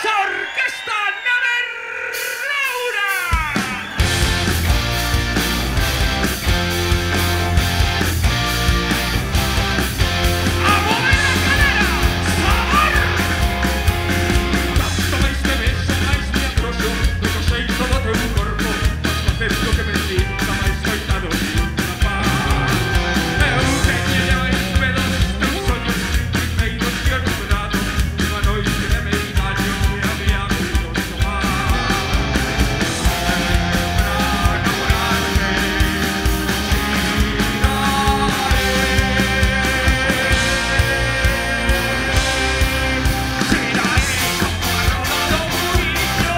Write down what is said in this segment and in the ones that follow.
Orquesta Nader Laura. ¡A mover la cadera! ¡Sabor! Tanto mais te beso, mais me atrocio, do que sei todo teu corpo, mas facendo que me sinta máis coitado sin capaz. Eu teño máis medo dos teus sonhos primeiros que eu jurado, unha noite de medallo e había muito tomar. Para enamorarme, giraré como a roda do murillo,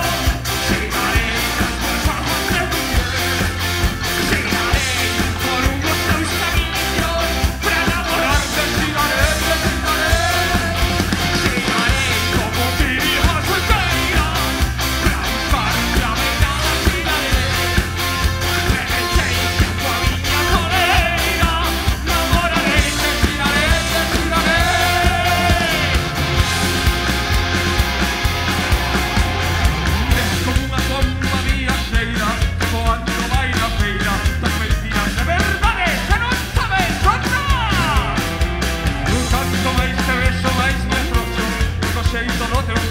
giraré nas tuas almas de muller, giraré por unhos teus camiños, para enamorarte giraré, giraré como viva solteira, para buscar a beirada giraré, deixei que a tua viña coleira, namoraré, giraré. Es como unha bomba viaxeira que voando vai na feira das mentiras de verdades que non sabes contar. Un tanto máis te beso, máis me froxo, co xeito do teu